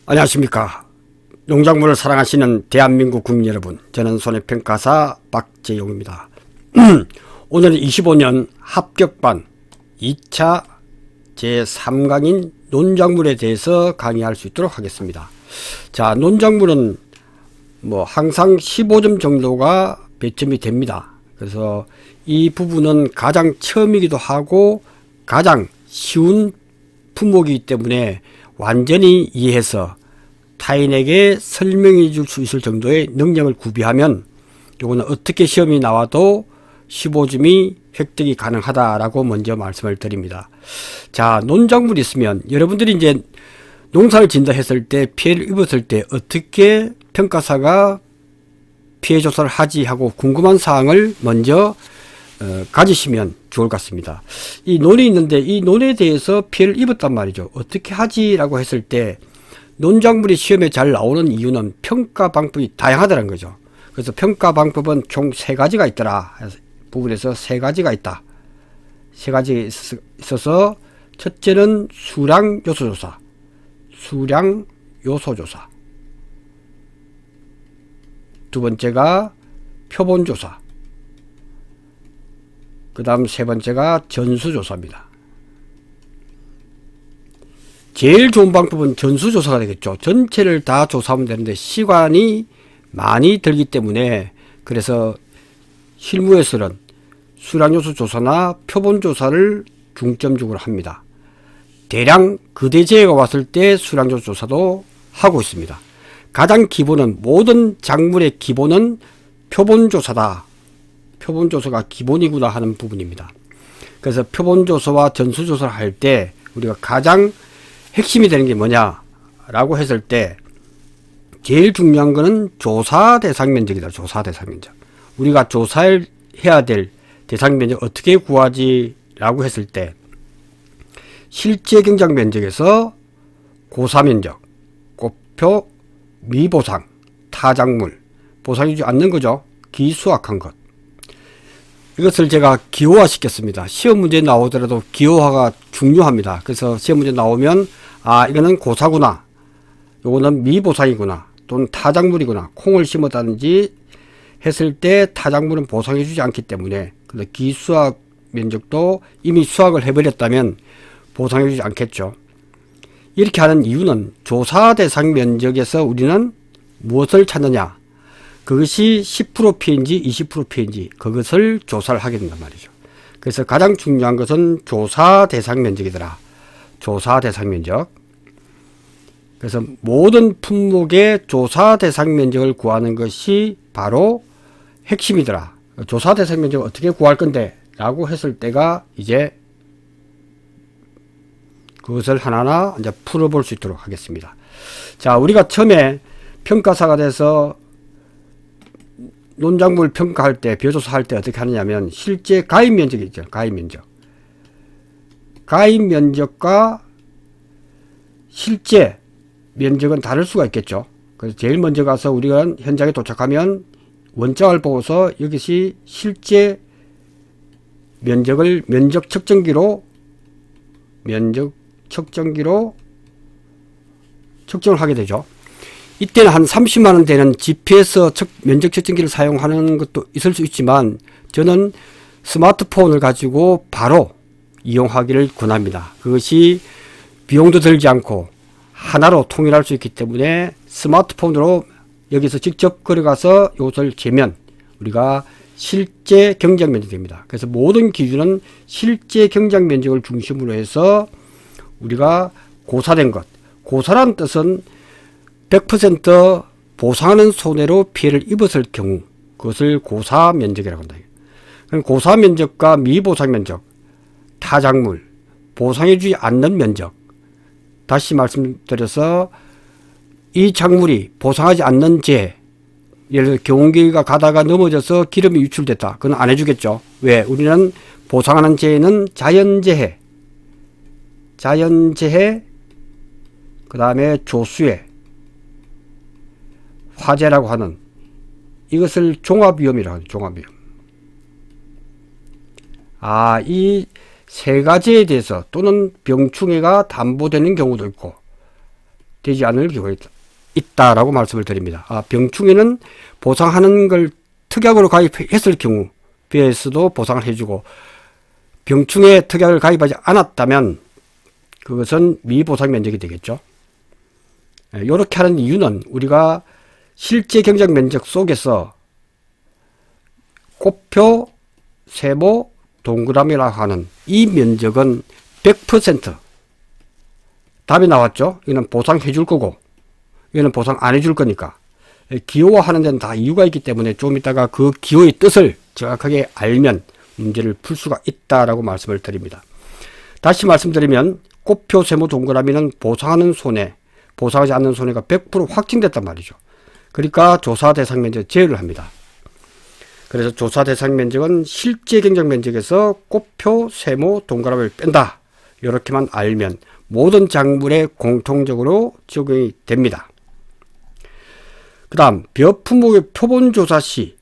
안녕하십니까. 농작물을 사랑하시는 대한민국 국민 여러분, 저는 손해평가사 박재용입니다. 오늘은 25년 합격반 2차 제3강인 논작물에 대해서 강의할 수 있도록 하겠습니다. 자, 논작물은 항상 15점 정도가 배점이 됩니다. 그래서 이 부분은 가장 처음이기도 하고 가장 쉬운 품목이기 때문에 완전히 이해해서 타인에게 설명해 줄 수 있을 정도의 능력을 구비하면 요거는 어떻게 시험이 나와도 15점이 획득이 가능하다라고 먼저 말씀을 드립니다. 자, 논작물이 있으면 여러분들이 이제 농사를 진다 했을 때, 피해를 입었을 때 어떻게 평가사가 피해 조사를 하지 하고 궁금한 사항을 먼저 가지시면 좋을 것 같습니다. 이 논이 있는데 이 논에 대해서 피해를 입었단 말이죠. 어떻게 하지 라고 했을 때 논작물이 시험에 잘 나오는 이유는 평가 방법이 다양하다는 거죠. 그래서 평가 방법은 총 3가지가 있더라 부분에서 3가지가 있다. 3가지 있어서 첫째는 수량 요소 조사, 수량 요소 조사. 두 번째가 표본 조사. 그 다음 세 번째가 전수조사입니다. 제일 좋은 방법은 전수조사가 되겠죠. 전체를 다 조사하면 되는데 시간이 많이 들기 때문에, 그래서 실무에서는 수량요소 조사나 표본조사를 중점적으로 합니다. 대량 거대재해가 왔을 때 수량요소 조사도 하고 있습니다. 가장 기본은, 모든 작물의 기본은 표본조사다. 표본조사가 기본이구나 하는 부분입니다. 그래서 표본조사와 전수조사를 할 때 우리가 가장 핵심이 되는 게 뭐냐라고 했을 때 제일 중요한 거는 조사 대상 면적이다. 조사 대상 면적. 우리가 조사해야 될 대상 면적 어떻게 구하지 라고 했을 때 실제 경작 면적에서 고사 면적, 꽃표, 미보상, 타작물, 보상해주지 않는 거죠. 기수확한 것. 이것을 제가 기호화 시켰습니다. 시험 문제 나오더라도 기호화가 중요합니다. 그래서 시험 문제 나오면 이거는 고사구나, 요거는 미보상이구나, 또는 타작물이구나, 콩을 심었다든지 했을 때 타작물은 보상해 주지 않기 때문에, 그래서 기수확 면적도 이미 수확을 해버렸다면 보상해 주지 않겠죠. 이렇게 하는 이유는 조사 대상 면적에서 우리는 무엇을 찾느냐, 그것이 10% 피해인지 20% 피해인지 그것을 조사를 하게 된단 말이죠. 그래서 가장 중요한 것은 조사 대상 면적이더라. 조사 대상 면적. 그래서 모든 품목의 조사 대상 면적을 구하는 것이 바로 핵심이더라. 조사 대상 면적을 어떻게 구할 건데 라고 했을 때가 이제 그것을 하나하나 이제 풀어볼 수 있도록 하겠습니다. 자, 우리가 처음에 평가사가 돼서 논작물 평가할 때, 비교조사할 때 어떻게 하느냐면 실제 가입 면적이 있죠. 가입 면적. 가입 면적과 실제 면적은 다를 수가 있겠죠. 그래서 제일 먼저 가서 우리가 현장에 도착하면 원장을 보고서 이것이 실제 면적을 면적 측정기로 측정을 하게 되죠. 이때는 한 30만원 되는 GPS 면적 측정기를 사용하는 것도 있을 수 있지만 저는 스마트폰을 가지고 바로 이용하기를 권합니다. 그것이 비용도 들지 않고 하나로 통일할 수 있기 때문에 스마트폰으로 여기서 직접 걸어가서 이것을 재면 우리가 실제 경작 면적이 됩니다. 그래서 모든 기준은 실제 경작 면적을 중심으로 해서 우리가 고사된 것, 고사란 뜻은 100% 보상하는 손해로 피해를 입었을 경우, 그것을 고사 면적이라고 한다. 그럼 고사 면적과 미보상 면적, 타작물, 보상해주지 않는 면적. 다시 말씀드려서 이 작물이 보상하지 않는 재해, 예를 들어 경운기가 가다가 넘어져서 기름이 유출됐다. 그건 안 해주겠죠. 왜? 우리는 보상하는 재해는 자연재해, 그 다음에 조수해, 화재라고 하는 이것을 종합위험이라고 하죠. 종합위험. 이 세 3가지에 대해서 또는 병충해가 담보되는 경우도 있고 되지 않을 경우가 있다라고 말씀을 드립니다. 병충해는 보상하는 걸 특약으로 가입했을 경우 비해서도 보상을 해주고, 병충해 특약을 가입하지 않았다면 그것은 미보상 면적이 되겠죠. 이렇게 하는 이유는 우리가 실제 경작 면적 속에서 꽃표, 세모, 동그라미라고 하는 이 면적은 100% 답이 나왔죠. 이거는 보상해 줄 거고, 이거는 보상 안 해줄 거니까. 기호화하는 데는 다 이유가 있기 때문에 좀 이따가 그 기호의 뜻을 정확하게 알면 문제를 풀 수가 있다라고 말씀을 드립니다. 다시 말씀드리면 꽃표, 세모, 동그라미는 보상하는 손해, 보상하지 않는 손해가 100% 확정됐단 말이죠. 그러니까 조사 대상 면적 제외를 합니다. 그래서 조사 대상 면적은 실제 경작 면적에서 꽃표, 세모, 동그라미를 뺀다. 이렇게만 알면 모든 작물에 공통적으로 적용이 됩니다. 그 다음 벼 품목의 표본 조사 시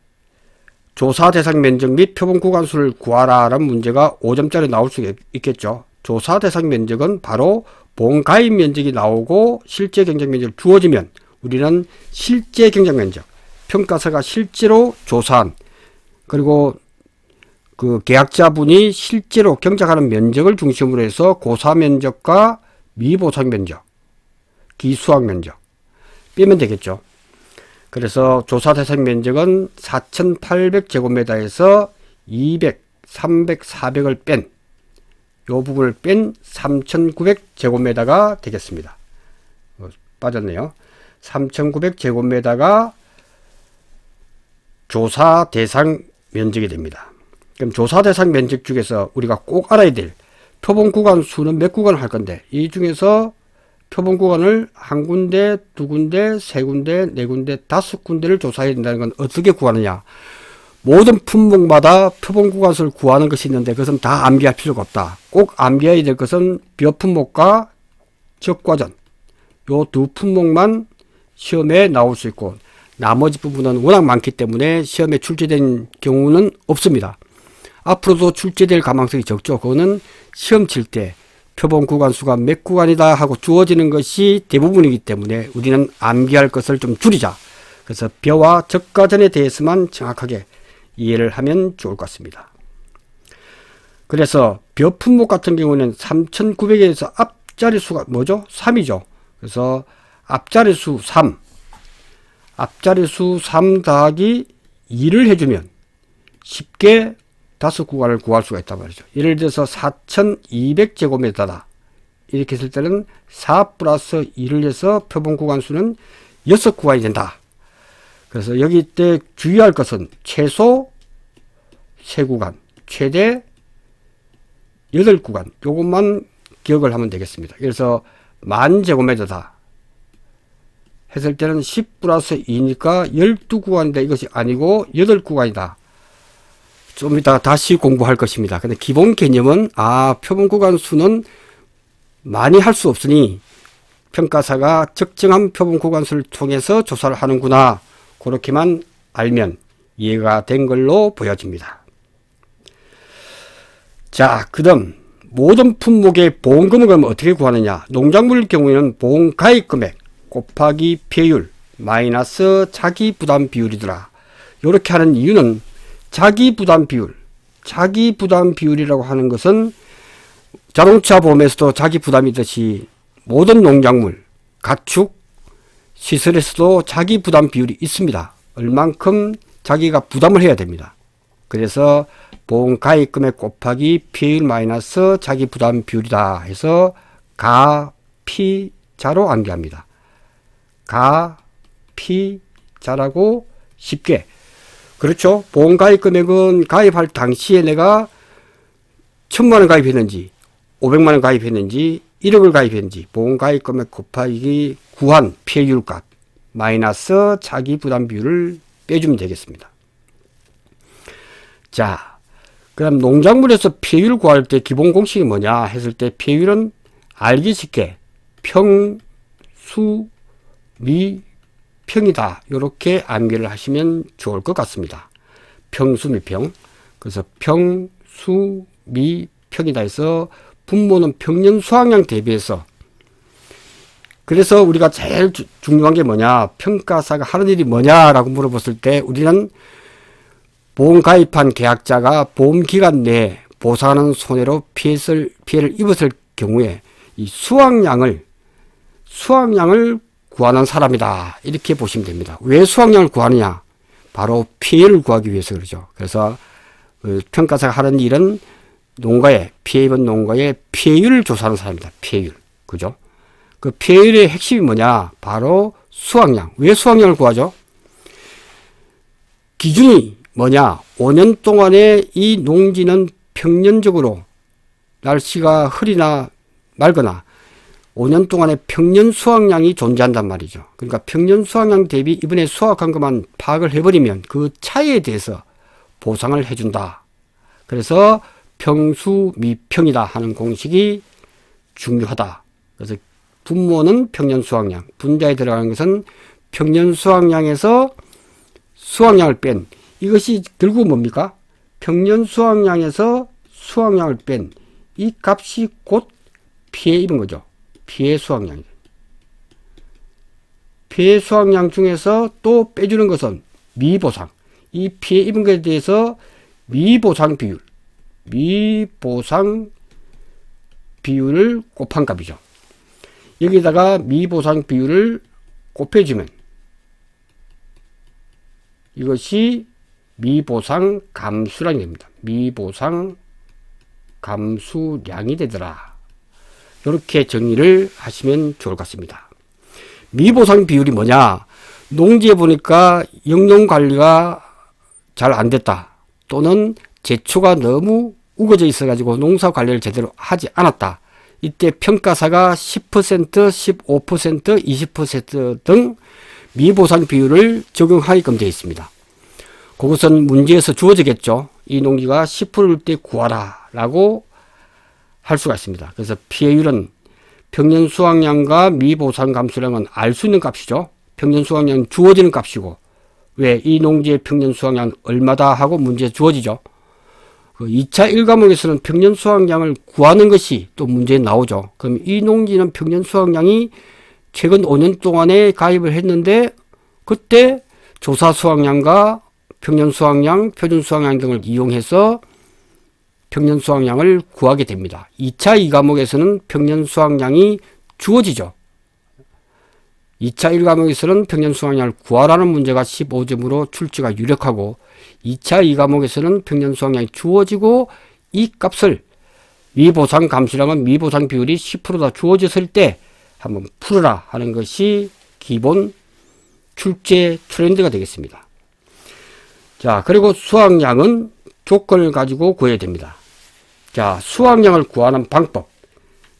조사 대상 면적 및 표본 구간수를 구하라 라는 문제가 5점짜리 나올 수 있겠죠. 조사 대상 면적은 바로 보험 가입 면적이 나오고 실제 경작 면적을 주어지면 우리는 실제 경작 면적, 평가사가 실제로 조사한, 그리고 그 계약자분이 실제로 경작하는 면적을 중심으로 해서 고사 면적과 미보상 면적, 기수학 면적 빼면 되겠죠. 그래서 조사 대상 면적은 4,800제곱미터에서 200, 300, 400을 뺀, 요 부분을 뺀 3,900제곱미터가 되겠습니다. 빠졌네요. 3,900제곱미터가 조사 대상 면적이 됩니다. 그럼 조사 대상 면적 중에서 우리가 꼭 알아야 될 표본 구간 수는 몇 구간을 할 건데, 이 중에서 표본 구간을 한 군데, 두 군데, 세 군데, 네 군데, 다섯 군데를 조사해야 된다는 건 어떻게 구하느냐. 모든 품목마다 표본 구간수를 구하는 것이 있는데 그것은 다 암기할 필요가 없다. 꼭 암기해야 될 것은 벼 품목과 적과전, 요 두 품목만 시험에 나올 수 있고, 나머지 부분은 워낙 많기 때문에 시험에 출제된 경우는 없습니다. 앞으로도 출제될 가능성이 적죠. 그거는 시험 칠 때 표본 구간수가 몇 구간이다 하고 주어지는 것이 대부분이기 때문에 우리는 암기할 것을 좀 줄이자. 그래서 벼와 적과전에 대해서만 정확하게 이해를 하면 좋을 것 같습니다. 그래서 벼 품목 같은 경우는 3,900에서 앞자리 수가 뭐죠? 3이죠. 그래서 앞자리 수 3, 앞자리 수 3 더하기 2를 해주면 쉽게 5구간을 구할 수가 있단 말이죠. 예를 들어서 4,200제곱미터다. 이렇게 했을 때는 4 플러스 2를 해서 표본 구간수는 6구간이 된다. 그래서 여기 때 주의할 것은 최소 3구간, 최대 8구간, 요것만 기억을 하면 되겠습니다. 그래서 10,000제곱미터다 했을 때는 10 플러스 2니까 12구간인데 이것이 아니고 8구간이다. 좀 이따 다시 공부할 것입니다. 근데 기본 개념은 표본 구간 수는 많이 할 수 없으니 평가사가 적정한 표본 구간 수를 통해서 조사를 하는구나. 그렇게만 알면 이해가 된 걸로 보여집니다. 자, 그 다음 모든 품목의 보험금액을 어떻게 구하느냐. 농작물의 경우에는 보험 가입 금액 곱하기 폐율 마이너스 자기 부담 비율이더라. 이렇게 하는 이유는 자기 부담 비율이라고 하는 것은 자동차 보험에서도 자기 부담이듯이 모든 농작물, 가축, 시설에서도 자기 부담 비율이 있습니다. 얼만큼 자기가 부담을 해야 됩니다. 그래서 보험 가입 금액 곱하기 폐율 마이너스 자기 부담 비율이다 해서 가, 피, 자로 암기합니다. 가, 피, 자라고 쉽게. 그렇죠. 보험 가입 금액은 가입할 당시에 내가 1,000만원 가입했는지 500만원 가입했는지 1억을 가입했는지 보험 가입 금액 곱하기 구한 폐율값 마이너스 자기 부담 비율을 빼주면 되겠습니다. 자, 그럼 농작물에서 폐율 구할 때 기본 공식이 뭐냐 했을 때 폐율은 알기 쉽게 평, 수, 미, 평이다. 이렇게 암기를 하시면 좋을 것 같습니다. 평수, 미평. 그래서 평, 수, 미, 평이다 해서 분모는 평년 수확량 대비해서 그래서 우리가 제일 중요한 게 뭐냐, 평가사가 하는 일이 뭐냐라고 물어봤을 때 우리는 보험 가입한 계약자가 보험 기간 내에 보상하는 손해로 피해를 입었을 경우에 이 수확량을 구하는 사람이다, 이렇게 보시면 됩니다. 왜 수확량을 구하느냐? 바로 피해를 구하기 위해서 그러죠. 그래서 평가사가 하는 일은 피해 입은 농가의 피해율을 조사하는 사람입니다. 피해율. 그죠? 그 피해율의 핵심이 뭐냐? 바로 수확량. 왜 수확량을 구하죠? 기준이 뭐냐? 5년 동안에 이 농지는 평년적으로 날씨가 흐리나 맑거나 5년 동안에 평년 수확량이 존재한단 말이죠. 그러니까 평년 수확량 대비 이번에 수확한 것만 파악을 해버리면 그 차이에 대해서 보상을 해준다. 그래서 평수 미평이다 하는 공식이 중요하다. 그래서 분모는 평년 수확량, 분자에 들어가는 것은 평년 수확량에서 수확량을 뺀, 이것이 결국 뭡니까? 평년 수확량에서 수확량을 뺀 이 값이 곧 피해 입은 거죠. 피해 수확량이죠. 피해 수확량 중에서 또 빼주는 것은 미보상. 이 피해 입은 것에 대해서 미보상 비율을 곱한 값이죠. 여기다가 미보상 비율을 곱해주면 이것이 미보상 감수량이 됩니다. 미보상 감수량이 되더라. 이렇게 정리를 하시면 좋을 것 같습니다. 미보상 비율이 뭐냐? 농지에 보니까 영농 관리가 잘 안 됐다. 또는 제초가 너무 우거져 있어가지고 농사 관리를 제대로 하지 않았다. 이때 평가사가 10%, 15%, 20% 등 미보상 비율을 적용하게끔 되어 있습니다. 그것은 문제에서 주어지겠죠. 이 농지가 10%일 때 구하라 라고 할 수가 있습니다. 그래서 피해율은 평년 수확량과 미보상 감수량은 알 수 있는 값이죠. 평년 수확량은 주어지는 값이고, 왜 이 농지의 평년 수확량 얼마다 하고 문제에 주어지죠. 2차 1과목에서는 평년 수확량을 구하는 것이 또 문제에 나오죠. 그럼 이 농지는 평년 수확량이 최근 5년 동안에 가입을 했는데 그때 조사 수확량과 평년 수확량, 표준 수확량 등을 이용해서 평년 수확량을 구하게 됩니다. 2차 2과목에서는 평년 수확량이 주어지죠. 2차 1과목에서는 평년 수확량을 구하라는 문제가 15점으로 출제가 유력하고, 2차 2과목에서는 평년 수확량이 주어지고 이 값을 미보상 감수량은 미보상 비율이 10%다 주어졌을 때 한번 풀어라 하는 것이 기본 출제 트렌드가 되겠습니다. 자, 그리고 수확량은 조건을 가지고 구해야 됩니다. 자, 수확량을 구하는 방법.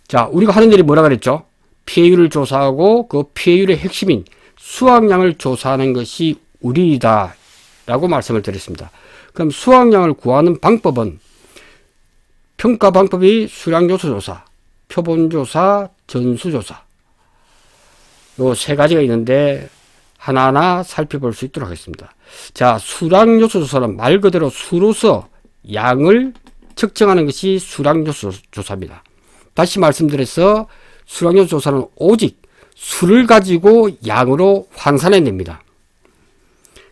자, 우리가 하는 일이 뭐라 그랬죠? 피해율을 조사하고 그 피해율의 핵심인 수확량을 조사하는 것이 우리 일이다 라고 말씀을 드렸습니다. 그럼 수확량을 구하는 방법은 평가 방법이 수량요소 조사, 표본조사, 전수조사, 요 세 가지가 있는데 하나하나 살펴볼 수 있도록 하겠습니다. 자, 수량요소 조사는 말 그대로 수로서 양을 측정하는 것이 수량요소 조사입니다. 다시 말씀드려서 수량요소 조사는 오직 수를 가지고 양으로 환산해냅니다.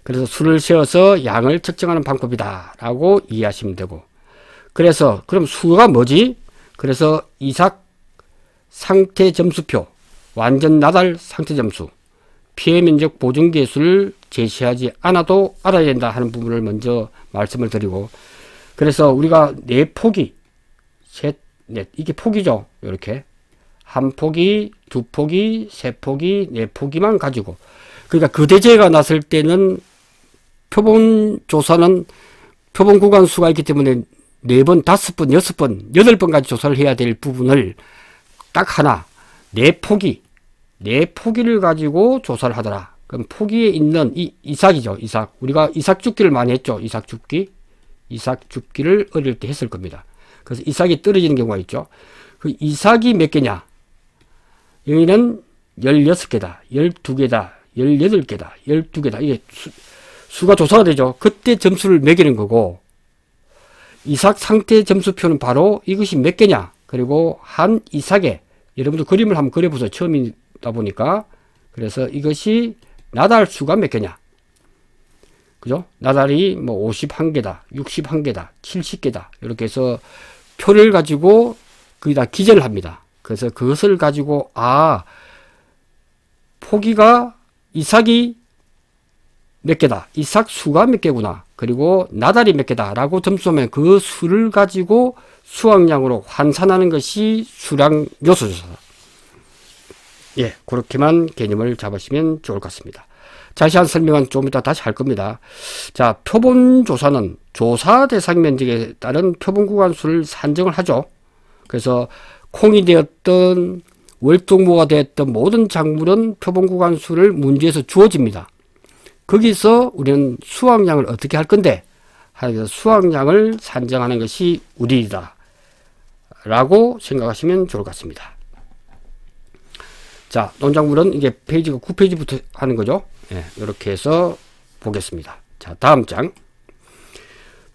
그래서 수를 세어서 양을 측정하는 방법이다 라고 이해하시면 되고, 그래서 그럼 수가 뭐지? 그래서 이삭 상태 점수표, 완전 나달 상태 점수, 피해 면적 보증 계수를 제시하지 않아도 알아야 된다 하는 부분을 먼저 말씀을 드리고, 그래서 우리가 네 포기, 셋, 넷, 이게 포기죠. 이렇게 한 포기, 두 포기, 세 포기, 네 포기만 가지고, 그러니까 그대재해가 났을 때는 표본 조사는 표본 구간 수가 있기 때문에 4번, 5번, 6번, 8번까지 조사를 해야 될 부분을 딱 하나, 네 포기를 가지고 조사를 하더라. 그럼 포기에 있는 이 이삭이죠. 이삭. 우리가 이삭 줍기를 많이 했죠. 이삭 줍기를 어릴 때 했을 겁니다. 그래서 이삭이 떨어지는 경우가 있죠. 그 이삭이 몇 개냐? 여기는 16개다, 12개다, 18개다, 12개다. 이게 수가 조사가 되죠. 그때 점수를 매기는 거고, 이삭 상태 점수표는 바로 이것이 몇 개냐? 그리고 한 이삭에, 여러분들 그림을 한번 그려보세요. 나다르다 보니까 그래서 이것이 나달수가 몇 개냐. 그죠? 나달이 뭐 51개다, 61개다, 70개다. 이렇게 해서 표를 가지고 거기다 기재를 합니다. 그래서 그것을 가지고, 포기가, 이삭이 몇 개다. 이삭 수가 몇 개구나. 그리고 나달이 몇 개다. 라고 점수하면 그 수를 가지고 수확량으로 환산하는 것이 수량 요소 조사다. 예, 그렇게만 개념을 잡으시면 좋을 것 같습니다. 자세한 설명은 좀 이따 다시 할 겁니다. 자, 표본 조사는 조사 대상 면적에 따른 표본 구간수를 산정을 하죠. 그래서 콩이 되었던 월동무가 되었던 모든 작물은 표본 구간수를 문제에서 주어집니다. 거기서 우리는 수확량을 어떻게 할 건데, 수확량을 산정하는 것이 우리 일이다 라고 생각하시면 좋을 것 같습니다. 자, 농작물은 이게 페이지가 9페이지부터 하는 거죠. 예, 이렇게 해서 보겠습니다. 자, 다음 장.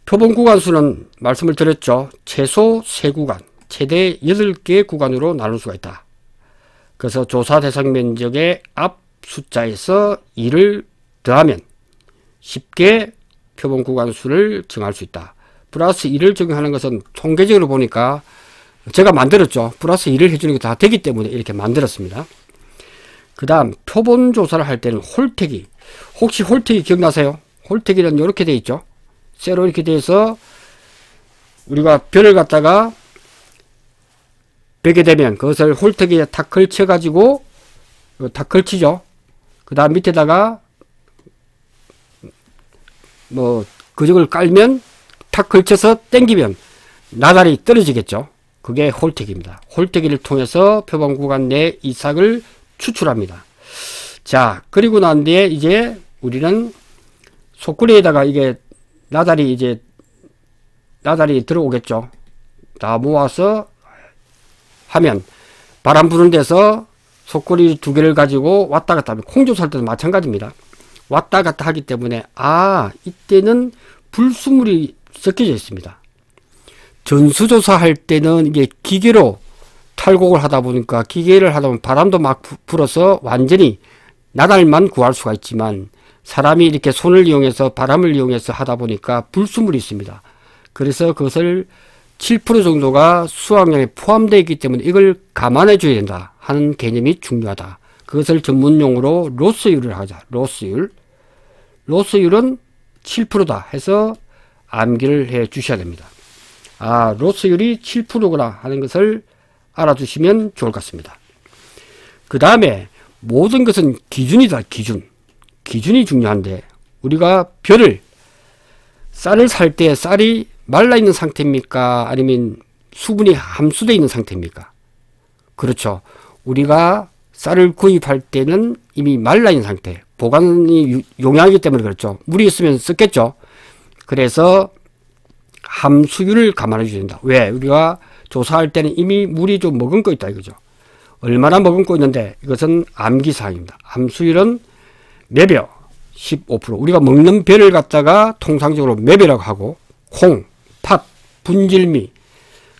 표본 구간수는 말씀을 드렸죠. 최소 3구간, 최대 8개의 구간으로 나눌 수가 있다. 그래서 조사 대상 면적의 앞 숫자에서 2를 더하면 쉽게 표본 구간수를 정할 수 있다. 플러스 2를 적용하는 것은 통계적으로 보니까 제가 만들었죠. 플러스 2를 해주는 게 다 되기 때문에 이렇게 만들었습니다. 그 다음 표본 조사를 할 때는 홀태기. 혹시 홀태기 기억나세요? 홀태기는 이렇게 되어 있죠. 쇠로 이렇게 돼서 우리가 별을 갖다가 베게 되면 그것을 홀태기에 탁 걸쳐 가지고 탁 걸치죠. 그 다음 밑에다가 뭐 그적을 깔면 탁 걸쳐서 당기면 나달이 떨어지겠죠. 그게 홀태기입니다. 홀태기를 통해서 표본 구간 내 이삭을 추출합니다. 자, 그리고 난 뒤에 이제 우리는 소쿠리에다가 이게 나달이 들어오겠죠. 다 모아서 하면 바람 부는 데서 소쿠리 2개를 가지고 왔다 갔다 하면 콩조사할 때도 마찬가지입니다. 왔다 갔다 하기 때문에 이때는 불순물이 섞여져 있습니다. 전수조사할 때는 이게 기계로 탈곡을 하다 보니까 기계를 하다 보면 바람도 막 불어서 완전히 나달만 구할 수가 있지만 사람이 이렇게 손을 이용해서 바람을 이용해서 하다 보니까 불순물이 있습니다. 그래서 그것을 7% 정도가 수확량에 포함되어 있기 때문에 이걸 감안해 줘야 된다 하는 개념이 중요하다. 그것을 전문용어로 로스율을 하자. 로스율은 7%다 해서 암기를 해 주셔야 됩니다. 로스율이 7%구나 하는 것을 알아두시면 좋을 것 같습니다. 그 다음에 모든 것은 기준이다. 기준이 중요한데 우리가 쌀을 살 때 쌀이 말라있는 상태입니까? 아니면 수분이 함수되어 있는 상태입니까? 그렇죠. 우리가 쌀을 구입할 때는 이미 말라있는 상태, 보관이 용이하기 때문에 그렇죠. 물이 있으면 썩겠죠. 그래서 함수율을 감안해 줘야 된다. 왜? 우리가 조사할 때는 이미 물이 좀 머금고 있다 이거죠. 얼마나 머금고 있는데 이것은 암기사항입니다. 함수율은 매벼 15%. 우리가 먹는 벼를 갖다가 통상적으로 매벼라고 하고 콩, 팥, 분질미,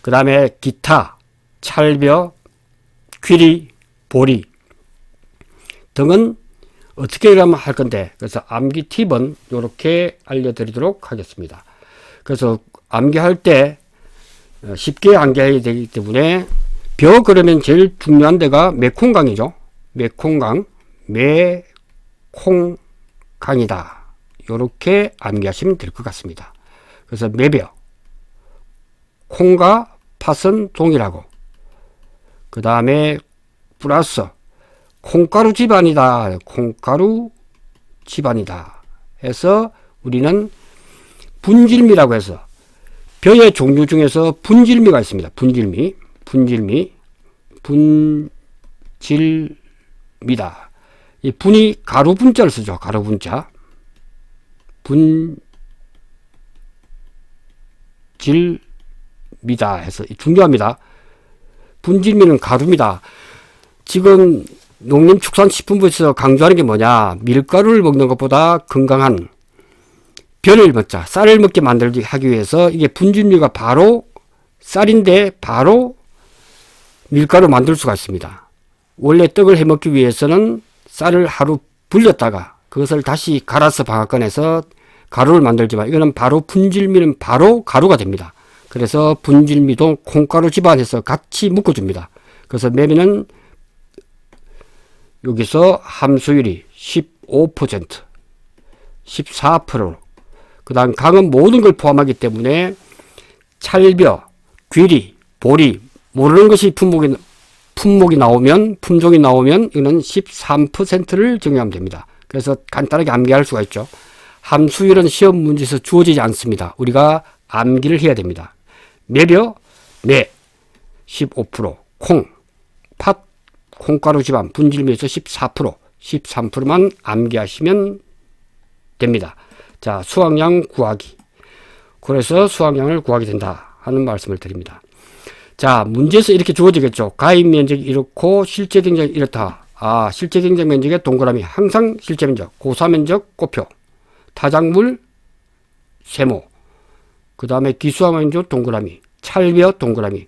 그 다음에 기타, 찰벼, 귀리, 보리 등은 어떻게 할 건데, 그래서 암기 팁은 이렇게 알려드리도록 하겠습니다. 그래서 암기할 때 쉽게 암기해야 되기 때문에 벼 그러면 제일 중요한 데가 매콩강이죠. 매콩강이다. 이렇게 암기하시면 될 것 같습니다. 그래서 매벼, 콩과 팥은 동일하고, 그 다음에 플러스 콩가루 집안이다. 콩가루 집안이다 해서 우리는 분질미라고 해서 벼의 종류 중에서 분질미가 있습니다. 분질미다. 이 분이 가루 분자를 쓰죠. 가루 분자. 분질미다 해서 중요합니다. 분질미는 가루입니다. 지금 농림축산식품부에서 강조하는 게 뭐냐, 밀가루를 먹는 것보다 건강한 벼를 먹자, 쌀을 먹게 만들기 하기 위해서 이게 분질미가 바로 쌀인데 바로 밀가루 만들 수가 있습니다. 원래 떡을 해먹기 위해서는 쌀을 하루 불렸다가 그것을 다시 갈아서 방앗간에서 가루를 만들지만 이거는 바로 분질미는 바로 가루가 됩니다. 그래서 분질미도 콩가루 집안에서 같이 묶어줍니다. 그래서 매면은 여기서 함수율이 15%, 14%, 그 다음 강은 모든 걸 포함하기 때문에 찰벼, 귀리, 보리, 모르는 것이 품목이 나오면 이거는 13%를 정의하면 됩니다. 그래서 간단하게 암기할 수가 있죠. 함수율은 시험 문제에서 주어지지 않습니다. 우리가 암기를 해야 됩니다. 매벼, 매, 15%, 콩, 팥, 콩가루 지방, 분질미에서 14%, 13%만 암기하시면 됩니다. 자, 수확량 구하기. 그래서 수확량을 구하게 된다 하는 말씀을 드립니다. 자, 문제에서 이렇게 주어지겠죠. 가입 면적이 이렇고 실제 경쟁이 이렇다. 실제 경쟁 면적의 동그라미, 항상 실제 면적, 고사 면적, 곱표, 타작물, 세모, 그 다음에 기수화 면적 동그라미, 찰벼 동그라미.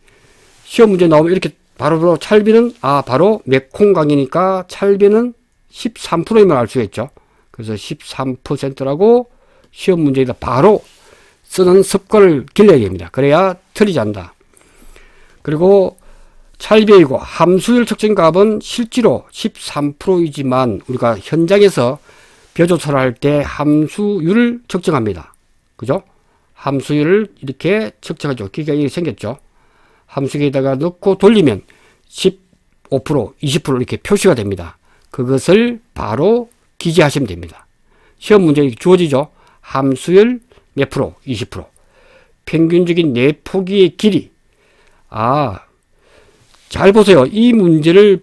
시험 문제 나오면 이렇게 바로 찰비는 바로 맥콩강이니까 찰비는 13%임을 알 수가 있죠. 그래서 13%라고 시험 문제에다 바로 쓰는 습관을 길러야 됩니다. 그래야 틀리지 않는다. 그리고 찰비이고 함수율 측정값은 실제로 13%이지만 우리가 현장에서 벼조사를 할 때 함수율을 측정합니다. 그죠? 함수율을 이렇게 측정하죠. 그러니까 이렇게 생겼죠. 함수기에다가 넣고 돌리면 15%, 20% 이렇게 표시가 됩니다. 그것을 바로 기재하시면 됩니다. 시험 문제에 주어지죠. 함수율 몇 프로? 20%. 평균적인 내포기의 길이. 잘 보세요. 이 문제를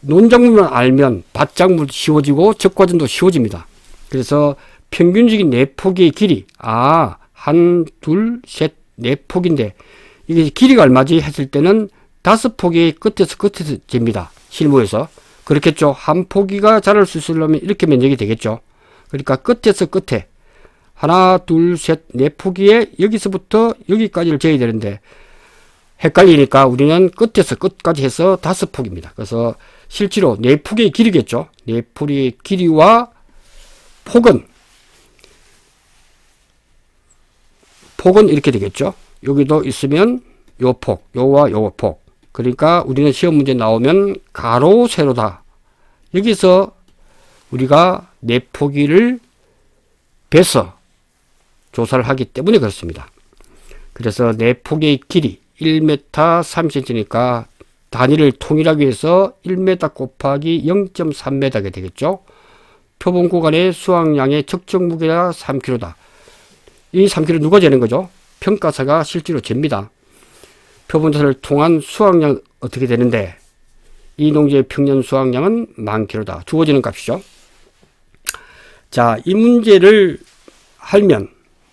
논작물만 알면 밭작물도 쉬워지고 적과전도 쉬워집니다. 그래서 평균적인 내포기의 길이. 한, 둘, 셋, 네 폭인데 이게 길이가 얼마지 했을 때는 5포기 끝에서 됩니다. 실무에서. 그렇겠죠. 한 포기가 자랄 수 있으려면 이렇게 면적이 되겠죠. 그러니까 끝에서 끝에 하나, 둘, 셋, 네 포기에 여기서부터 여기까지를 재야 되는데 헷갈리니까 우리는 끝에서 끝까지 해서 5폭입니다. 그래서 실제로 네 폭의 길이겠죠. 네 폭의 길이와 폭은 이렇게 되겠죠. 여기도 있으면 요 폭, 요와 요 폭. 그러니까 우리는 시험 문제 나오면 가로, 세로다. 여기서 우리가 네 포기를 베서 조사를 하기 때문에 그렇습니다. 그래서 네 폭의 길이 1m 3cm니까 단위를 통일하기 위해서 1m 곱하기 0.3m가 되겠죠. 표본 구간의 수확량의 측정 무게가 3kg다. 이 3kg 누가 재는 거죠? 평가사가 실제로 잽니다. 표본조사를 통한 수확량 어떻게 되는데 이 농지의 평년 수확량은 10,000kg다. 주어지는 값이죠. 자, 이 문제를 하면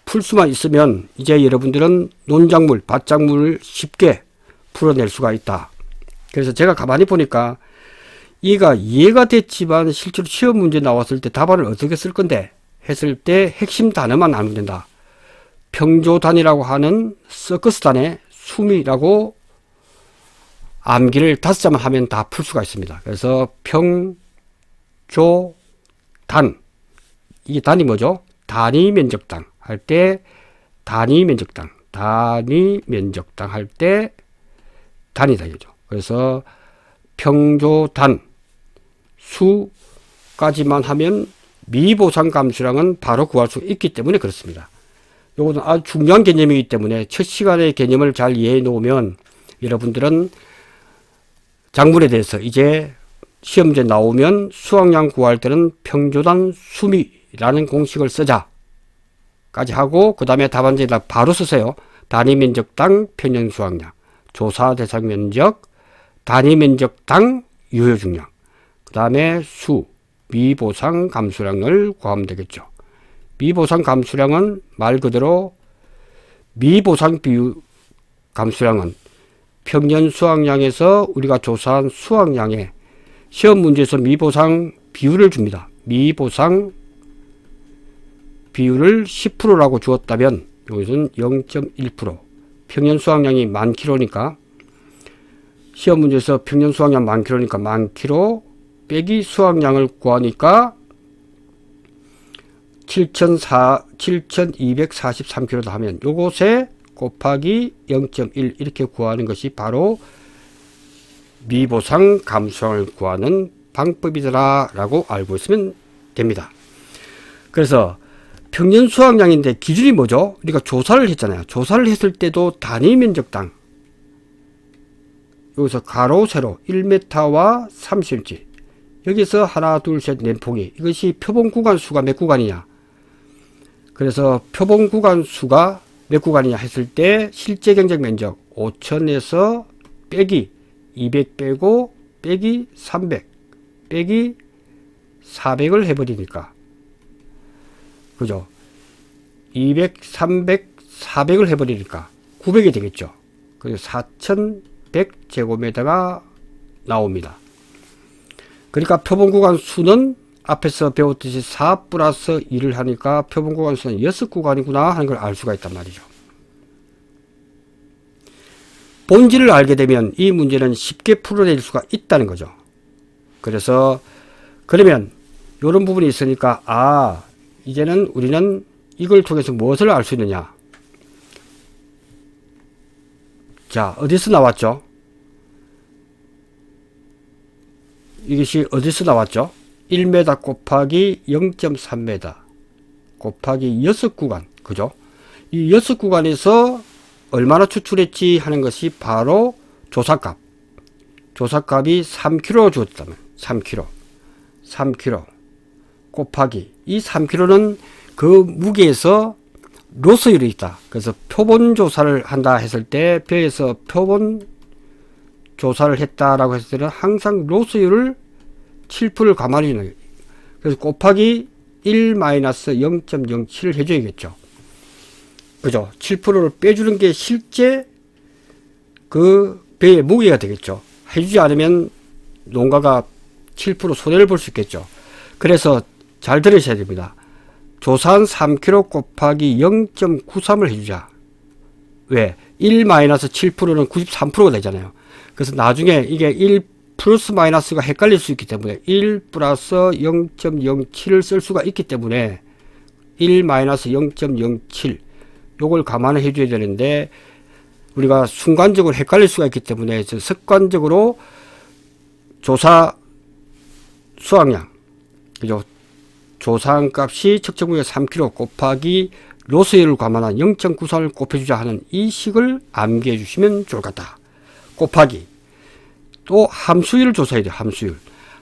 풀 수만 있으면 이제 여러분들은 논작물, 밭작물을 쉽게 풀어낼 수가 있다. 그래서 제가 가만히 보니까 이가 이해가 됐지만 실제로 시험 문제 나왔을 때 답안을 어떻게 쓸 건데 했을 때 핵심 단어만 알면 된다. 평조단이라고 하는 서커스단의 숨이라고 암기를 5자만 하면 다 풀 수가 있습니다. 그래서 평조단, 이게 단이 뭐죠? 단위 면적당 할 때 단위 면적당 할 때 단이다 이거죠. 그래서 평조단 수까지만 하면 미보상 감수량은 바로 구할 수 있기 때문에 그렇습니다. 이것은 아주 중요한 개념이기 때문에 첫 시간의 개념을 잘 이해해 놓으면 여러분들은 작물에 대해서 이제 시험 문제 나오면 수확량 구할 때는 평조단 수미라는 공식을 쓰자 까지 하고 그 다음에 답안지에다 바로 쓰세요. 단위 면적당 평년 수확량, 조사 대상 면적, 단위 면적당 유효 중량, 그 다음에 수, 미보상 감수량을 구하면 되겠죠. 미보상 감수량은 말 그대로 미보상 비율 감수량은 평년 수확량에서 우리가 조사한 수확량에 시험 문제에서 미보상 비율을 줍니다. 미보상 비율을 10%라고 주었다면 여기서는 0.1%, 평년 수확량이 10,000kg니까 시험 문제에서 평년 수확량 10,000kg니까 10,000kg 빼기 수확량을 구하니까 7,243kg다 하면 요것에 곱하기 0.1 이렇게 구하는 것이 바로 미보상 감수량을 구하는 방법이더라 라고 알고 있으면 됩니다. 그래서 평년 수확량인데 기준이 뭐죠? 우리가 조사를 했잖아요. 조사를 했을 때도 단위 면적당 여기서 가로 세로 1m와 30cm 여기서 하나 둘 셋 넷 폭이 이것이 표본 구간 수가 몇 구간이냐. 그래서 표본 구간 수가 몇 구간이냐 했을 때 실제 경작 면적 5,000에서 빼기 200 빼고 빼기 300 빼기 400을 해버리니까 그죠? 200, 300, 400을 해버리니까 900이 되겠죠. 그래서 4,100제곱미터가 나옵니다. 그러니까 표본 구간 수는 앞에서 배웠듯이 4 플러스 2를 하니까 표본 구간 수는 6구간이구나 하는 걸 알 수가 있단 말이죠. 본질을 알게 되면 이 문제는 쉽게 풀어낼 수가 있다는 거죠. 그래서 그러면 이런 부분이 있으니까 이제는 우리는 이걸 통해서 무엇을 알 수 있느냐. 자, 어디서 나왔죠? 이것이 어디서 나왔죠? 1m 곱하기 0.3m 곱하기 6구간 그죠? 이 6구간에서 얼마나 추출했지 하는 것이 바로 조사값. 조사값이 3kg 주었다면 3kg 곱하기 이 3kg는 그 무게에서 로스율이 있다. 그래서 표본 조사를 한다 했을 때 벼에서 표본 조사를 했다라고 했을 때는 항상 로스율을 7%를 가만히 있는 거예요. 그래서 곱하기 1-0.07을 해줘야겠죠. 그죠? 7%를 빼주는 게 실제 그 배의 무게가 되겠죠. 해주지 않으면 농가가 7% 손해를 볼 수 있겠죠. 그래서 잘 들으셔야 됩니다. 조사한 3kg 곱하기 0.93을 해주자. 왜? 1-7%는 93%가 되잖아요. 그래서 나중에 이게 1 플러스 마이너스가 헷갈릴 수 있기 때문에 1 플러스 0.07을 쓸 수가 있기 때문에 1-0.07 요걸 감안을 해줘야 되는데 우리가 순간적으로 헷갈릴 수가 있기 때문에 습관적으로 조사 수확량 그죠? 조사한 값이 측정무게 3kg 곱하기 로스율을 감안한 0.93을 곱해주자 하는 이 식을 암기해 주시면 좋을 것 같다. 곱하기 또 함수율을 조사해야 돼요.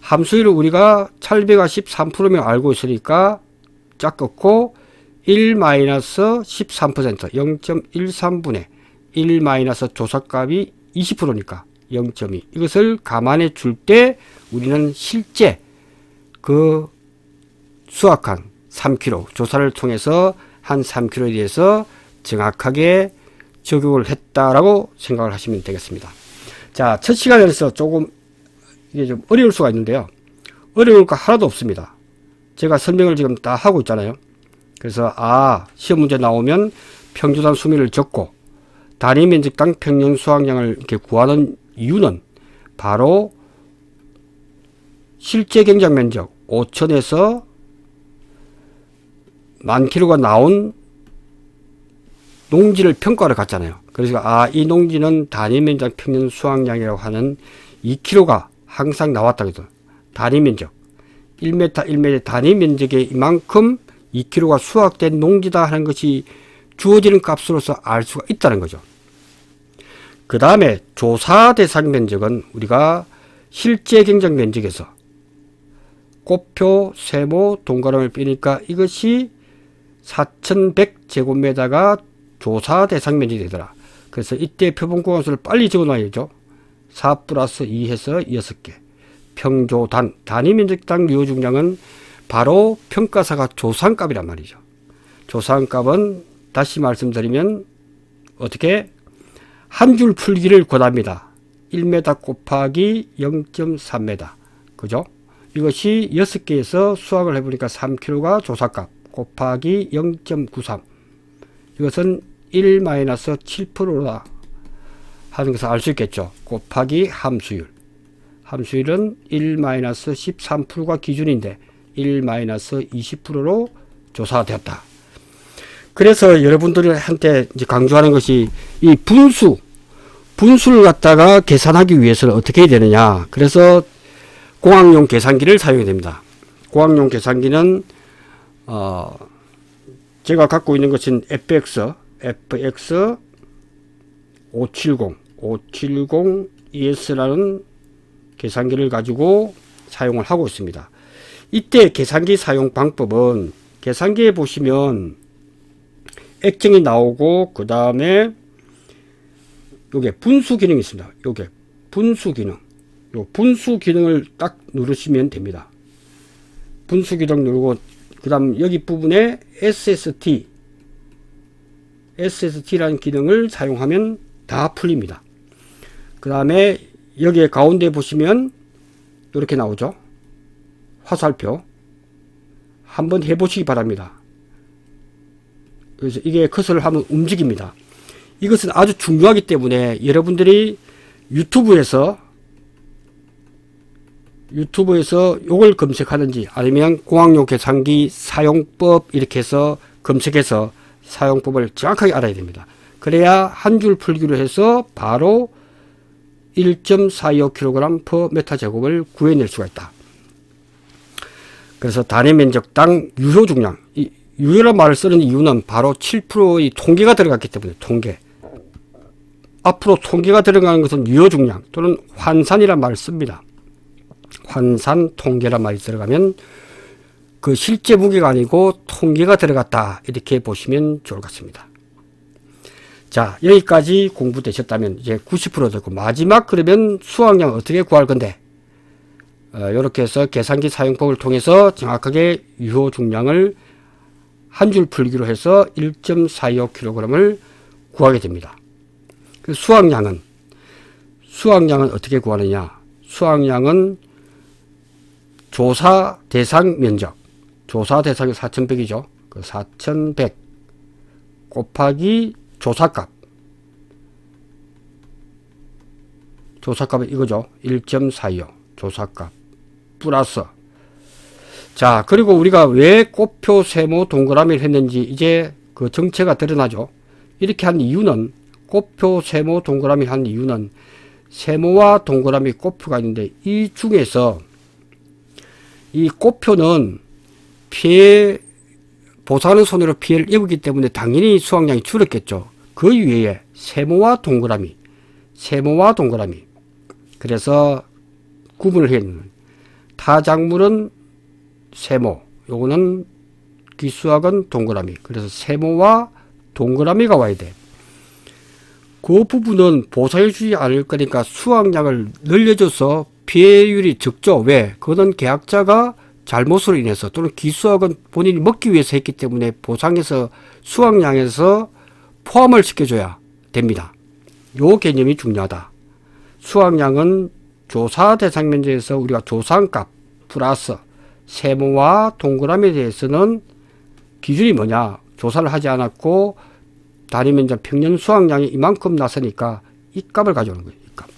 함수율을 우리가 찰배가 13%면 알고 있으니까 짝 긋고 1-13% 0.13분의 1 조사값이 20%니까 0.2 이것을 감안해 줄 때 우리는 실제 그 수확한 3kg 조사를 통해서 한 3kg에 대해서 정확하게 적용을 했다라고 생각을 하시면 되겠습니다. 자, 첫 시간에서 조금 이게 좀 어려울 수가 있는데요. 어려울 거 하나도 없습니다. 제가 설명을 지금 다 하고 있잖아요. 그래서 시험 문제 나오면 평조단 수미를 적고 단위 면적당 평년 수확량을 이렇게 구하는 이유는 바로 실제 경작 면적 5,000에서 10,000kg가 나온 농지를 평가를 갔잖아요. 그래서 이 농지는 단위 면적 평년 수확량이라고 하는 2kg가 항상 나왔다 그래도 단위 면적 1m 단위 면적에 이만큼 2kg가 수확된 농지다 하는 것이 주어지는 값으로서 알 수가 있다는 거죠. 그 다음에 조사 대상 면적은 우리가 실제 경작 면적에서 곱표, 세모, 동그라미를 빼니까 이것이 4,100제곱미터가 조사 대상 면적이 되더라. 그래서 이때 표본 구간수를 빨리 적어놔야죠. 4 플러스 2 해서 6개. 평조단, 단위 면적당 유효 중량은 바로 평가사가 조사값이란 말이죠. 조사값은 다시 말씀드리면 어떻게? 한 줄 풀기를 권합니다. 1m 곱하기 0.3m. 그죠? 이것이 6개에서 수확을 해보니까 3kg가 조사값 곱하기 0.93. 이것은 1-7%다 하는 것을 알 수 있겠죠. 곱하기 함수율. 함수율은 1-13%가 기준인데 1-20%로 조사가 되었다. 그래서 여러분들한테 이제 강조하는 것이 이 분수를 갖다가 계산하기 위해서는 어떻게 해야 되느냐. 그래서 공학용 계산기를 사용해야 됩니다. 공학용 계산기는 제가 갖고 있는 것은 FX 570ES라는 계산기를 가지고 사용을 하고 있습니다. 이때 계산기 사용 방법은 계산기에 보시면 액정이 나오고 그 다음에 요게 분수 기능이 있습니다. 요게 분수 기능. 요 분수 기능을 딱 누르시면 됩니다. 분수 기능 누르고 그 다음 여기 부분에 SST라는 기능을 사용하면 다 풀립니다. 그 다음에 여기에 가운데 보시면 이렇게 나오죠. 화살표 한번 해보시기 바랍니다. 그래서 이게 커서를 하면 움직입니다. 이것은 아주 중요하기 때문에 여러분들이 유튜브에서 요걸 검색하든지 아니면 공학용 계산기 사용법 이렇게 해서 검색해서 사용법을 정확하게 알아야 됩니다. 그래야 한 줄 풀기로 해서 바로 1.425kg/m 제곱을 구해낼 수가 있다. 그래서 단위 면적당 유효 중량, 이 유효란 말을 쓰는 이유는 바로 7%의 통계가 들어갔기 때문에 통계. 앞으로 통계가 들어가는 것은 유효 중량 또는 환산이란 말을 씁니다. 환산 통계란 말이 들어가면 그 실제 무게가 아니고 통계가 들어갔다 이렇게 보시면 좋을 것 같습니다. 자, 여기까지 공부되셨다면 이제 90% 됐고 마지막 그러면 수확량 어떻게 구할 건데 이렇게 해서 계산기 사용법을 통해서 정확하게 유효 중량을 한 줄 풀기로 해서 1.425kg을 구하게 됩니다. 그 수확량은 어떻게 구하느냐? 수확량은 조사 대상 면적, 조사 대상이 4100이죠. 그 4100 곱하기 조사값. 조사값은 이거죠. 1.425 조사값 플러스. 자, 그리고 우리가 왜 꽃표 세모 동그라미를 했는지 이제 그 정체가 드러나죠. 이렇게 한 이유는 꽃표 세모 동그라미를 한 이유는 세모와 동그라미 꽃표가 있는데 이 중에서 이 꽃표는 피해 보상하는 손으로 피해를 입었기 때문에 당연히 수확량이 줄었겠죠. 그 위에 세모와 동그라미 그래서 구분을 해야 되는 타작물은 세모, 요거는 기수학은 동그라미. 그래서 세모와 동그라미가 와야 돼. 그 부분은 보상해 주지 않을 거니까 수확량을 늘려줘서 피해율이 적죠. 왜? 그거는 계약자가 잘못으로 인해서 또는 기수학은 본인이 먹기 위해서 했기 때문에 보상해서 수확량에서 포함을 시켜줘야 됩니다. 요 개념이 중요하다. 수확량은 조사 대상 면적에서 우리가 조상값 플러스 세모와 동그라미에 대해서는 기준이 뭐냐? 조사를 하지 않았고 단위 면적 평년 수확량이 이만큼 나서니까 이 값을 가져오는 거예요. 이 값.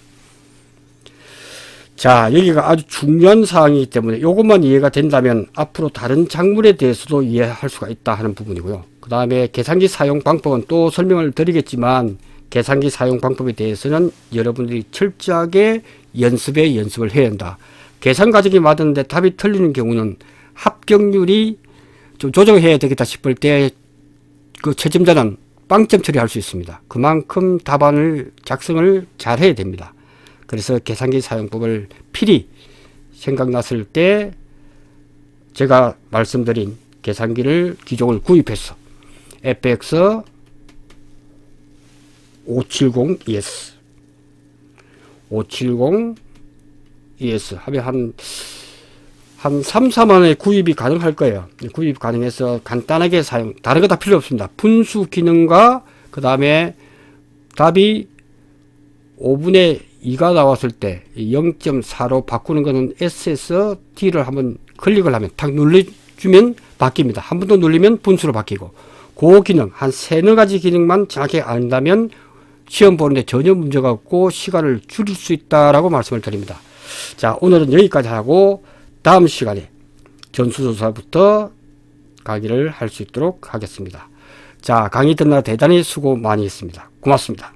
자, 여기가 아주 중요한 사항이기 때문에 이것만 이해가 된다면 앞으로 다른 작물에 대해서도 이해할 수가 있다 하는 부분이고요. 그 다음에 계산기 사용 방법은 또 설명을 드리겠지만 계산기 사용 방법에 대해서는 여러분들이 철저하게 연습을 해야 한다. 계산 과정이 맞았는데 답이 틀리는 경우는 합격률이 좀 조정해야 되겠다 싶을 때 그 채점자는 빵점 처리할 수 있습니다. 그만큼 답안을 작성을 잘 해야 됩니다. 그래서 계산기 사용법을 필히 생각났을 때 제가 말씀드린 계산기를 기종을 구입해서 FX 570ES 하면 한 3, 4만원에 구입이 가능할 거예요. 구입 가능해서 간단하게 사용, 다른 거 다 필요 없습니다. 분수 기능과 그 다음에 답이 5분의 2가 나왔을 때 0.4로 바꾸는 거는 SST를 한번 클릭을 하면 탁 눌러주면 바뀝니다. 한 번 더 눌리면 분수로 바뀌고 그 기능 한 3-4가지 기능만 정확히 안다면 시험 보는데 전혀 문제가 없고 시간을 줄일 수 있다라고 말씀을 드립니다. 자, 오늘은 여기까지 하고 다음 시간에 전수조사부터 강의를 할 수 있도록 하겠습니다. 자, 강의 듣느라 대단히 수고 많이 했습니다. 고맙습니다.